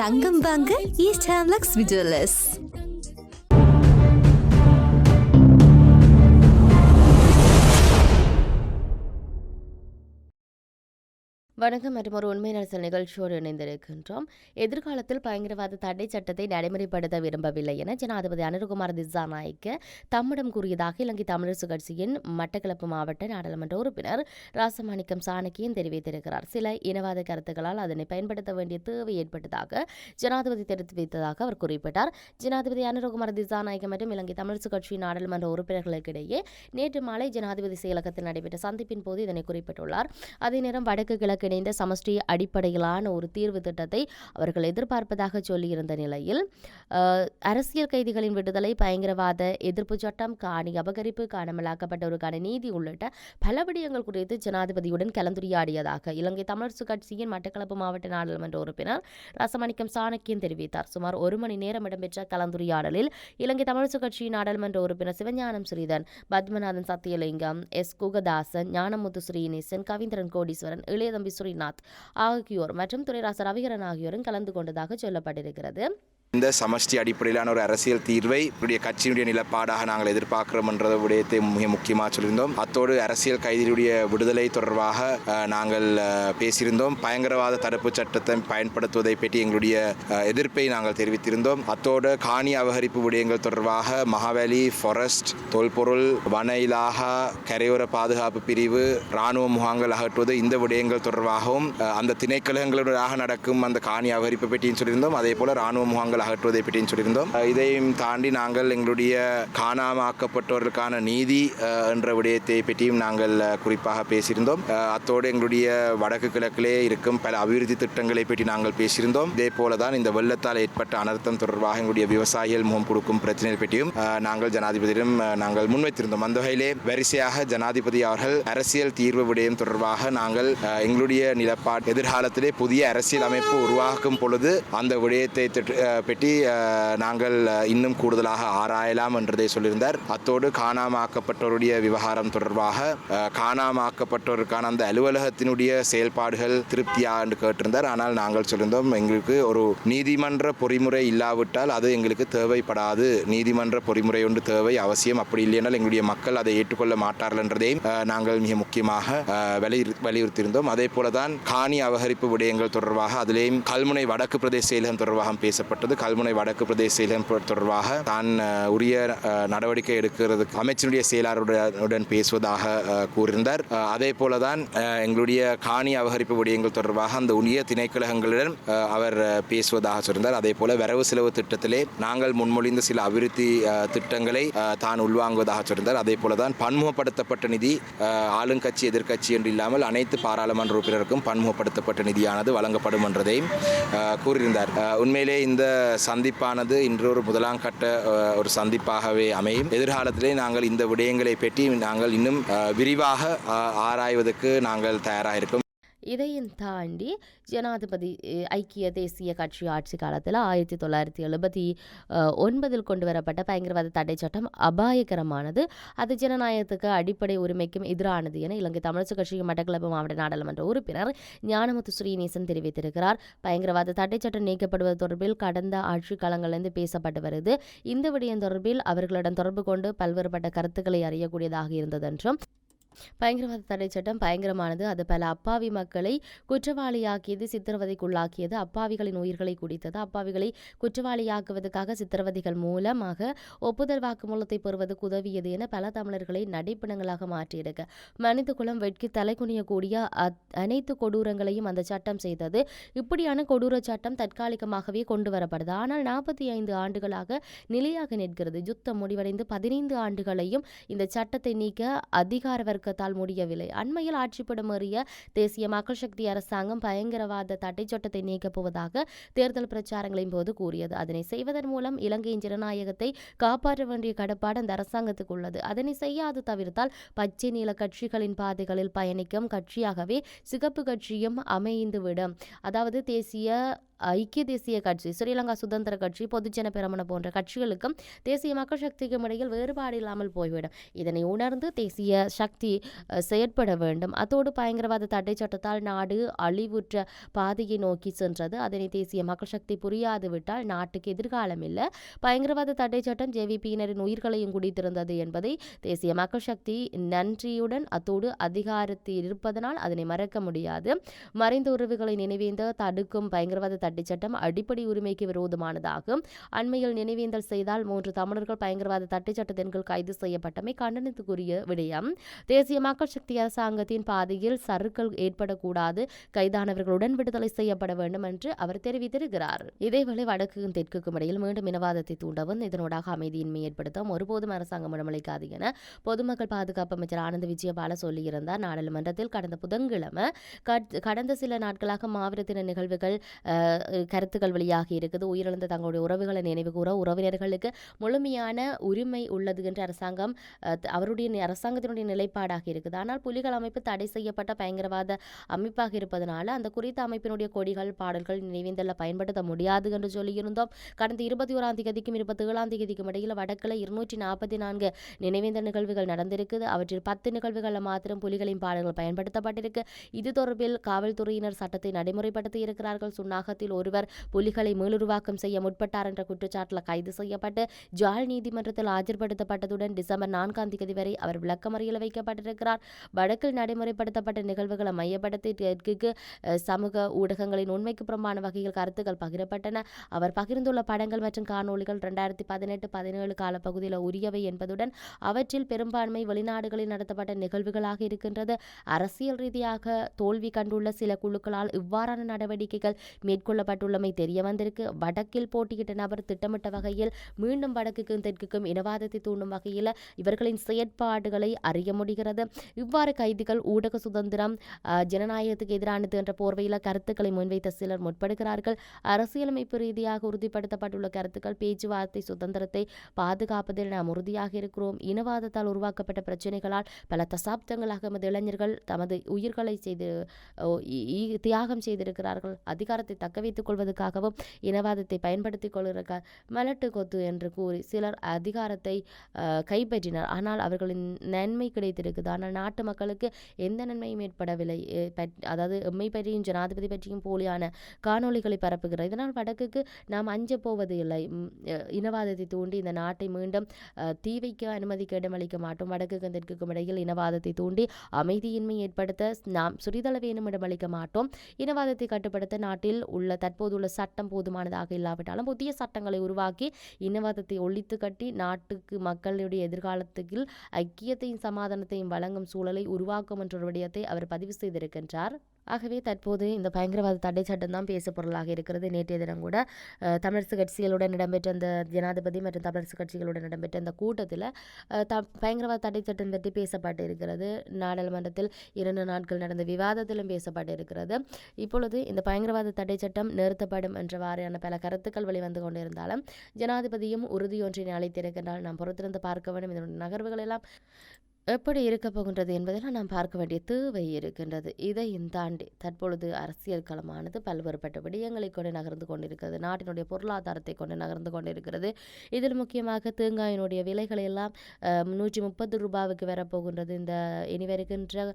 தங்கம் வாங்க ஈஸ்ட் ஹேம்லக்ஸ் விஜுவலர்ஸ். வணக்கம் மற்றும் ஒரு உண்மை அரசியல் நிகழ்ச்சியோடு இணைந்திருக்கின்றோம். எதிர்காலத்தில் பயங்கரவாத தடை சட்டத்தை நடைமுறைப்படுத்த விரும்பவில்லை என ஜனாதிபதி அனுரகுமார் திசாநாயக்க தம்மிடம் கூறியதாக இலங்கை தமிழரசு கட்சியின் மட்டக்களப்பு மாவட்ட நாடாளுமன்ற உறுப்பினர் ராசமாணிக்கம் சாணக்கியன் தெரிவித்திருக்கிறார். சில இனவாத கருத்துக்களால் அதனை பயன்படுத்த வேண்டிய தேவை ஏற்பட்டதாக ஜனாதிபதி தெரிவித்ததாக அவர் குறிப்பிட்டார். ஜனாதிபதி அனுரகுமார் திசாநாயக்க மற்றும் இலங்கை தமிழரசு கட்சியின் நாடாளுமன்ற உறுப்பினர்களுக்கிடையே நேற்று மாலை ஜனாதிபதி செயலகத்தில் நடைபெற்ற சந்திப்பின் போது இதனை குறிப்பிட்டுள்ளார். அதே நேரம் வடக்கு கிழக்கு இணைந்த சமஷ்டி அடிப்படையிலான ஒரு தீர்வு திட்டத்தை அவர்கள் எதிர்பார்ப்பதாக சொல்லியிருந்த நிலையில் அரசியல் கைதிகளின் விடுதலை, பயங்கரவாத எதிர்ப்பு சட்டம், காணி அபகரிப்பு, காணாமலாக்கப்பட்டோருக்கான நீதி உள்ளிட்ட பல விடயங்கள் குறித்து ஜனாதிபதியுடன் கலந்துரையாடியதாக இலங்கை தமிழரசு கட்சியின் மட்டக்களப்பு மாவட்ட நாடாளுமன்ற உறுப்பினர் ராசமாணிக்கம் சாணக்கியன் தெரிவித்தார். சுமார் 1 மணி நேரம் இடம்பெற்ற கலந்துரையாடலில் இலங்கை தமிழரசு கட்சியின் நாடாளுமன்ற உறுப்பினர் சிவஞானம் ஸ்ரீதன், பத்மநாதன் சத்தியலிங்கம், எஸ் குகதாசன், ஞானமுத்து ஸ்ரீநேசன், கவிந்திரன் கோடீஸ்வரன், இளையதம்பி ஸ்ரீநாத் ஆகியோர் மற்றும் துரைராச ரவிகரன் ஆகியோரும் கலந்து கொண்டதாக சொல்லப்பட்டிருக்கிறது. இந்த சமஷ்டி அடிப்படையிலான ஒரு அரசியல் தீர்வை இப்படிய கட்சியினுடைய நிலப்பாடாக நாங்கள் எதிர்பார்க்கிறோம் என்ற விடயத்தை மிக முக்கியமாக சொல்லியிருந்தோம். அத்தோடு அரசியல் கைதிகளுடைய விடுதலை தொடர்பாக நாங்கள் பேசியிருந்தோம். பயங்கரவாத தடுப்பு சட்டத்தை பயன்படுத்துவதை பற்றி எங்களுடைய எதிர்ப்பை நாங்கள் தெரிவித்திருந்தோம். அத்தோடு காணி அபகரிப்பு விடயங்கள் தொடர்பாக மகாவலி, ஃபாரஸ்ட், தொல்பொருள், வன இலாகா, கரையோர பாதுகாப்பு பிரிவு, இராணுவ முகாம்கள் அகற்றுவது, இந்த விடயங்கள் தொடர்பாகவும் அந்த திணைக்களங்களுடாக நடக்கும் அந்த காணி அபகரிப்பை பற்றியும் சொல்லியிருந்தோம். அதே போல இராணுவ முகாம்கள் அகற்றுவதை பற்றியும் சொல்லியிருந்தோம். இதையும் தாண்டி நாங்கள் எங்களுடைய காணாமாக்கப்பட்டவர்களுக்கான நீதி என்ற விடயத்தை பற்றியும் நாங்கள் குறிப்பாக பேசியிருந்தோம். அத்தோடு எங்களுடைய வடக்கு கிழக்கிலே இருக்கும் பல அபிவிருத்தி திட்டங்களை பற்றி நாங்கள் பேசியிருந்தோம். இதே போலதான் இந்த வெள்ளத்தால் ஏற்பட்ட அனர்த்தம் தொடர்பாக எங்களுடைய விவசாயிகள் முகம் கொடுக்கும் பிரச்சனை பற்றியும் நாங்கள் ஜனாதிபதியிடம் நாங்கள் முன்வைத்திருந்தோம். அந்த வகையிலே வரிசையாக ஜனாதிபதி அவர்கள் அரசியல் தீர்வு விடயம் தொடர்பாக நாங்கள் எங்களுடைய நிலப்பாடு எதிர்காலத்திலே புதிய அரசியல் அமைப்பு உருவாக்கும் பொழுது அந்த விடயத்தை பற்றி நாங்கள் இன்னும் கூடுதலாக ஆராயலாம் என்றதை சொல்லியிருந்தார். அத்தோடு காணாமாக்கப்பட்டோருடைய விவகாரம் தொடர்பாக காணாமாக்கப்பட்டோருக்கான அந்த அலுவலகத்தினுடைய செயல்பாடுகள் திருப்தியா என்று கேட்டிருந்தார். ஆனால் நாங்கள் சொல்லியிருந்தோம், எங்களுக்கு ஒரு நீதிமன்ற பொறிமுறை இல்லாவிட்டால் அது எங்களுக்கு தேவைப்படாது. நீதிமன்ற பொறிமுறை ஒன்று தேவை அவசியம். அப்படி இல்லையென்றால் எங்களுடைய மக்கள் அதை ஏற்றுக்கொள்ள மாட்டார்கள் என்றதையும் நாங்கள் மிக முக்கியமாக வலியுறுத்தியிருந்தோம். அதே போலதான் காணி அபகரிப்பு விடயங்கள் தொடர்பாக அதிலேயும் கல்முனை வடக்கு பிரதேச செயலகம் தொடர்பாக பேசப்பட்டது. கல்முனை வடக்கு பிரதேச செயலகம் தொடர்பாக தான் உரிய நடவடிக்கை எடுக்கிறதுக்கு அமைச்சருடைய செயலாளருடன் பேசுவதாக கூறியிருந்தார். அதே போலதான் எங்களுடைய காணி அபகரிப்பு விடயங்கள் தொடர்பாக அந்த உரிய திணைக்களங்களுடன் அவர் பேசுவதாக சொல்லியிருந்தார். அதே போல வரவு செலவு திட்டத்திலே நாங்கள் முன்மொழிந்த சில அபிவிருத்தி திட்டங்களை தான் உள்வாங்குவதாக சொல்லியிருந்தார். அதே போலதான் பன்முகப்படுத்தப்பட்ட நிதி ஆளுங்கட்சி எதிர்கட்சி என்று இல்லாமல் அனைத்து பாராளுமன்ற உறுப்பினருக்கும் பன்முகப்படுத்தப்பட்ட நிதியானது வழங்கப்படும் என்றதையும் கூறியிருந்தார். உண்மையிலே இந்த சந்திப்பானது இன்று ஒரு முதலாம் கட்ட ஒரு சந்திப்பாகவே அமையும். எதிர்காலத்திலே நாங்கள் இந்த விடயங்களை பற்றி நாங்கள் இன்னும் விரிவாக ஆராய்வதற்கு நாங்கள் தயாராக இருக்கோம். இதையும் தாண்டி ஜனாதிபதி ஐக்கிய தேசிய கட்சி ஆட்சி காலத்தில் 1979 கொண்டு வரப்பட்ட பயங்கரவாத தடை சட்டம் அபாயகரமானது, அது ஜனநாயகத்துக்கு அடிப்படை உரிமைக்கும் எதிரானது என இலங்கை தமிழரசு கட்சியின் மட்டக்களப்பு மாவட்ட நாடாளுமன்ற உறுப்பினர் ஞானமுத்து ஸ்ரீநேசன் தெரிவித்திருக்கிறார். பயங்கரவாத தடை சட்டம் நீக்கப்படுவது தொடர்பில் கடந்த ஆட்சி காலங்களிலிருந்து பேசப்பட்டு வருது. இந்த விடயம் தொடர்பில் அவர்களிடம் தொடர்பு கொண்டு பல்வேறுபட்ட கருத்துக்களை அறியக்கூடியதாக இருந்தது என்றும், பயங்கரவாத தடை சட்டம் பயங்கரமானது, அது பல அப்பாவி மக்களை குற்றவாளியாக்கியது, சித்திரவதைக்குள்ளாக்கியது, அப்பாவிகளின் உயிர்களை குடித்தது, அப்பாவிகளை குற்றவாளியாக்குவதற்காக சித்திரவதைகள் மூலமாக ஒப்புதல் வாக்குமூலத்தை பெறுவதற்கு உதவியது என பல தமிழர்களை நடைப்பிணங்களாக மாற்றியிருக்கு. மனித குலம் வெட்கி தலைக்குனியக்கூடிய அனைத்து கொடூரங்களையும் அந்த சட்டம் செய்தது. இப்படியான கொடூர சட்டம் தற்காலிகமாகவே கொண்டு வரப்படுது. ஆனால் 45 ஆண்டுகளாக நிலையாக நிற்கிறது. யுத்தம் முடிவடைந்து 15 ஆண்டுகளையும் இந்த சட்டத்தை நீக்க அதிகார வர்க்கத்தால் முடியவில்லை. அண்மையில் ஆட்சிப்படமேறிய தேசிய மக்கள் சக்தி அரசாங்கம் பயங்கரவாத தடை சட்டத்தை நீக்கப் போவதாக தேர்தல் பிரச்சாரங்களின் போது கூறியது. அதனை செய்வதன் மூலம் இலங்கையின் ஜனநாயகத்தை காப்பாற்ற வேண்டிய கடப்பாடு அந்த அரசாங்கத்துக்கு உள்ளது. அதனை செய்யாது தவிர்த்தால் பச்சை நீல கட்சிகளின் பாதைகளில் பயணிக்கும் கட்சியாகவே சிகப்பு கட்சியும் அமைந்துவிடும். அதாவது தேசிய ஐக்கிய தேசிய கட்சி, ஸ்ரீலங்கா சுதந்திர கட்சி, பொதுஜன பெரமுன போன்ற கட்சிகளுக்கும் தேசிய மக்கள் சக்திக்கும் இடையில் வேறுபாடு இல்லாமல் போய்விடும். இதனை உணர்ந்து தேசிய சக்தி செயற்பட வேண்டும். அத்தோடு பயங்கரவாத தடை சட்டத்தால் நாடு அழிவுற்ற பாதையை நோக்கி சென்றது. அதனை தேசிய மக்கள் சக்தி புரியாது விட்டால் நாட்டுக்கு எதிர்காலம் இல்லை. பயங்கரவாத தடை சட்டம் ஜேவிபியினரின் உயிர்களையும் குடித்திருந்தது என்பதை தேசிய மக்கள் சக்தி நன்றியுடன் அத்தோடு அதிகாரத்தில் இருப்பதனால் அதனை மறக்க முடியாது. மறைந்த உறவுகளை நினைவேந்த தடுக்கும் பயங்கரவாத தடை சட்டம் அடிப்படை உரிமைக்கு விரோதமானதாகும். அண்மையில் நினைவேந்தல் செய்தால் 3 தமிழர்கள் பயங்கரவாத தடை சட்டத்தின் கீழ் கைது செய்யப்பட்டமை கண்டனத்துக்குரிய விடயம். தேசிய மக்கள் சக்தி அரசாங்கத்தின் பாதையில் சறுக்கல் ஏற்படக்கூடாது, கைதானவர்களுடன் விடுதலை செய்யப்பட வேண்டும் என்று அவர் தெரிவித்திருக்கிறார். இதேவேளை வடக்குக்கும் தெற்குக்கும் இடையில் மீண்டும் இனவாதத்தை தூண்டவும் இதனூடாக அமைதியின்மை ஏற்படுத்தும் ஒருபோதும் அரசாங்கம் இடமளிக்காது என பொதுமக்கள் பாதுகாப்பு அமைச்சர் ஆனந்த விஜயபால சொல்லியிருந்தார். நாடாளுமன்றத்தில் கடந்த புதன்கிழமை கடந்த சில நாட்களாக மாவீரத்தின நிகழ்வுகள் கருத்துக்கள் வெளியாகி இருக்குது. உயிரிழந்த தங்களுடைய உறவுகளை நினைவு கூற உறவினர்களுக்கு முழுமையான உரிமை உள்ளது என்று அரசாங்கத்தினுடைய நிலைப்பாடாக இருக்குது. ஆனால் புலிகள் அமைப்பு தடை செய்யப்பட்ட பயங்கரவாத அமைப்பாக இருப்பதனால அந்த குறித்த அமைப்பினுடைய கொடிகள், பாடல்கள் நினைவேந்தல்ல பயன்படுத்த முடியாது என்று சொல்லியிருந்தோம். கடந்த 21ஆம் தேதிக்கும் 27ஆம் தேதிக்கும் இடையில் வடக்கில் 244 நினைவேந்தல் நிகழ்வுகள் நடந்திருக்குது. அவற்றில் 10 நிகழ்வுகளில் மாத்திரம் புலிகளின் பாடல்கள் பயன்படுத்தப்பட்டிருக்கு. இது தொடர்பில் காவல்துறையினர் சட்டத்தை நடைமுறைப்படுத்தி இருக்கிறார்கள். சுன்னாகத்தில் ஒருவர் புலிகளை மீளுருவாக்கம் செய்ய முற்பட்டார் என்ற குற்றச்சாட்டில் கைது செய்யப்பட்டு ஜாழ் நீதிமன்றத்தில் ஆஜர்படுத்தப்பட்டதுடன் டிசம்பர் 4ஆம் தேதி வரை அவர் விளக்கமறியல் வைக்கப்பட்டிருக்கிறார். வடக்கில் நடைமுறைப்படுத்தப்பட்ட நிகழ்வுகளை மையப்படுத்தி தெற்குக்கு சமூக ஊடகங்களின் உண்மைக்கு புறம்பான வகையில் கருத்துக்கள் பகிரப்பட்டன. அவர் பகிர்ந்துள்ள படங்கள் மற்றும் காணொளிகள் 2018-17 காலப்பகுதியில் உரியவை என்பதுடன் அவற்றில் பெரும்பான்மை வெளிநாடுகளில் நடத்தப்பட்ட நிகழ்வுகளாக இருக்கின்றது. அரசியல் ரீதியாக தோல்வி கண்டுள்ள சில குழுக்களால் இவ்வாறான நடவடிக்கைகள் மேற்கொள்ளப்பட்டுள்ளமை தெரிய வந்திருக்கு. வடக்கில் போட்டியிட்ட நபர் திட்டமிட்ட வகையில் மீண்டும் வடக்குக்கும் தெற்குக்கும் இனவாதத்தை தூண்டும் வகையில் இவர்களின் செயற்பாடுகளை அறிய முடிகிறது. இவ்வாறு கைதிகள் ஊடக சுதந்திரம் ஜனநாயகத்துக்கு எதிரானது என்ற போர்வையில் கருத்துக்களை முன்வைத்த சிலர் முற்படுகிறார்கள். அரசியலமைப்பு ரீதியாக உறுதிப்படுத்தப்பட்டுள்ள கருத்துக்கள் பேச்சுவார்த்தை சுதந்திரத்தை பாதுகாப்பதில் நாம் உறுதியாக இருக்கிறோம். இனவாதத்தால் உருவாக்கப்பட்ட பிரச்சனைகளால் பல தசாப்தங்களாக எமது இளைஞர்கள் தமது உயிர்களை தியாகம் செய்திருக்கிறார்கள். அதிகாரத்தை தக்க வைத்துக் கொள்வதற்காகவும் இனவாதத்தை பயன்படுத்திக் கொள்கிறார் மலட்டு கொத்து என்று கூறி சிலர் அதிகாரத்தை கைப்பற்றினர். ஆனால் அவர்களின் நன்மை கிடைத்திருக்குது. ஆனால் நாட்டு மக்களுக்கு எந்த நன்மையும் ஏற்படவில்லை. அதாவது எம்மை பற்றியும் ஜனாதிபதி பற்றியும் போலியான காணொளிகளை பரப்புகிறார். இதனால் வடக்குக்கு நாம் அஞ்ச போவது இல்லை. இனவாதத்தை தூண்டி இந்த நாட்டை மீண்டும் தீ வைக்க அனுமதிக்க இடமளிக்க மாட்டோம். வடக்குக்கும் தெற்குக்கும் இடையில் இனவாதத்தை தூண்டி அமைதியின்மை ஏற்படுத்த நாம் சிறிதளவேனும் இடமளிக்க மாட்டோம். இனவாதத்தை கட்டுப்படுத்த நாட்டில் உள்ள தற்போதுள்ள சட்டம் போதுமானதாக இல்லாவிட்டாலும் புதிய சட்டங்களை உருவாக்கி இனவாதத்தை ஒழித்து கட்டி நாட்டுக்கு மக்களுடைய எதிர்காலத்துக்கு ஐக்கியத்தையும் சமாதானத்தையும் வழங்கும் சூழலை உருவாக்கும் என்ற விடயத்தை அவர் பதிவு செய்திருக்கின்றார். ஆகவே தற்போது இந்த பயங்கரவாத தடை சட்டம் தான் பேசு பொருளாக இருக்கிறது. நேற்றைய தினம் கூட தமிழரசு கட்சிகளுடன் இடம்பெற்ற அந்த ஜனாதிபதி மற்றும் தமிழரசு கட்சிகளுடன் இடம்பெற்ற அந்த கூட்டத்தில் பயங்கரவாத தடை சட்டம் பற்றி பேசப்பட்டு இருக்கிறது. நாடாளுமன்றத்தில் 2 நாட்கள் நடந்த விவாதத்திலும் பேசப்பட்டு இருக்கிறது. இப்பொழுது இந்த பயங்கரவாத தடை சட்டம் நிறுத்தப்படும் என்ற வாரியான பல கருத்துக்கள் வெளிவந்து கொண்டிருந்தாலும் ஜனாதிபதியும் உறுதியொன்றினை அளித்திருக்கின்றால் நாம் பொறுத்திருந்து பார்க்க வேண்டும். இதனுடைய நகர்வுகள் எல்லாம் எப்படி இருக்க போகின்றது என்பதெல்லாம் நாம் பார்க்க வேண்டிய தேவை இருக்கின்றது. இதையும் தாண்டி தற்பொழுது அரசியல் களமானது பல்வேறுபட்ட விடயங்களை கொண்டு நகர்ந்து கொண்டிருக்கிறது. நாட்டினுடைய பொருளாதாரத்தை கொண்டு நகர்ந்து கொண்டிருக்கிறது. இதில் முக்கியமாக தேங்காயினுடைய விலைகள் எல்லாம் 130 ரூபாவுக்கு வரப்போகின்றது. இந்த இனி வருகின்ற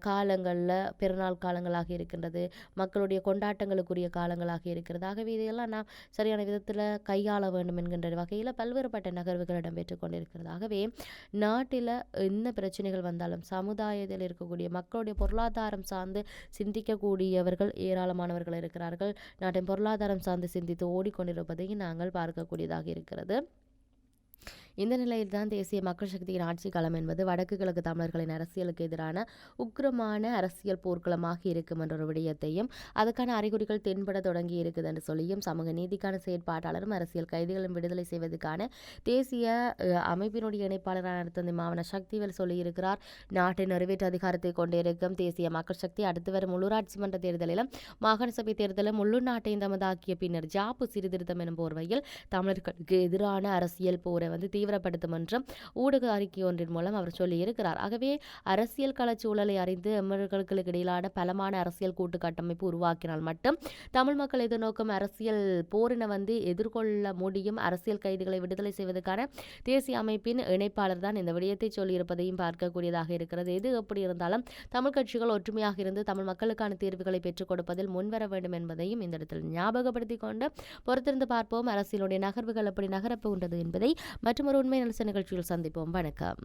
காலங்களில் பெருநாள் காலங்களாக இருக்கின்றது, மக்களுடைய கொண்டாட்டங்களுக்குரிய காலங்களாக இருக்கிறது. ஆகவே இதையெல்லாம் நாம் சரியான விதத்தில் கையாள வேண்டும் என்கின்ற வகையில் பல்வேறுபட்ட நகர்வுகள் இடம்பெற்றுக் கொண்டிருக்கிறது. ஆகவே நாட்டில் என்ன பிரச்சனைகள் வந்தாலும் சமுதாயத்தில் இருக்கக்கூடிய மக்களுடைய பொருளாதாரம் சார்ந்து சிந்திக்கக்கூடியவர்கள் ஏராளமானவர்கள் இருக்கிறார்கள். நாட்டின் பொருளாதாரம் சார்ந்து சிந்தித்து ஓடிக்கொண்டிருப்பதை நாங்கள் பார்க்கக்கூடியதாக இருக்கிறது. இந்த நிலையில் தான் தேசிய மக்கள் சக்தியின் ஆட்சி களம் என்பது வடக்கு கிழக்கு தமிழர்களின் அரசியலுக்கு எதிரான உக்கிரமான அரசியல் போர்க்களமாக இருக்கும் என்ற ஒரு விடயத்தையும் அதுக்கான அறிகுறிகள் தென்பட தொடங்கி இருக்குது என்று சொல்லியும் சமூக நீதிக்கான செயற்பாட்டாளரும் அரசியல் கைதிகளும் விடுதலை செய்வதற்கான தேசிய அமைப்பினுடைய இணைப்பாளரான தந்தை மாவன சக்திவேல் சொல்லியிருக்கிறார். நாட்டின் நிறைவேற்று அதிகாரத்தை கொண்டிருக்கும் தேசிய மக்கள் சக்தி அடுத்து வரும் உள்ளூராட்சி மன்ற தேர்தலிலும் மாகாண சபை தேர்தலும் உள்ளூர் தமதாக்கிய பின்னர் ஜாப்பு சீர்திருத்தம் எனும் போர்வையில் தமிழர்களுக்கு எதிரான அரசியல் போரை தீவிரப்படுத்தும் என்றும் ஊடக அறிக்கை ஒன்றின் மூலம் அவர் சொல்லியிருக்கிறார். ஆகவே அரசியல் களச்சூழலை அறிந்து எம்மர்களுக்கு இடையிலான பலமான அரசியல் கூட்டு கட்டமைப்பு உருவாக்கினால் மட்டும் தமிழ் மக்கள் எதிர்நோக்கும் அரசியல் போரினை எதிர்கொள்ள முடியும். அரசியல் கைதிகளை விடுதலை செய்வதற்கான தேசிய அமைப்பின் இணைப்பாளர் தான் இந்த விடயத்தை சொல்லியிருப்பதையும் பார்க்கக்கூடியதாக இருக்கிறது. எது எப்படி இருந்தாலும் தமிழ் கட்சிகள் ஒற்றுமையாக இருந்து தமிழ் மக்களுக்கான தீர்வுகளை பெற்றுக் கொடுப்பதில் முன்வர வேண்டும் என்பதையும் இந்த இடத்தில் ஞாபகப்படுத்திக் கொண்டு பொறுத்திருந்து பார்ப்போம் அரசியலுடைய நகர்வுகள் எப்படி நகரப்போகின்றது என்பதை மற்றொரு உண்மை நிகழ்ச்சியில் சந்திப்போம். வணக்கம்.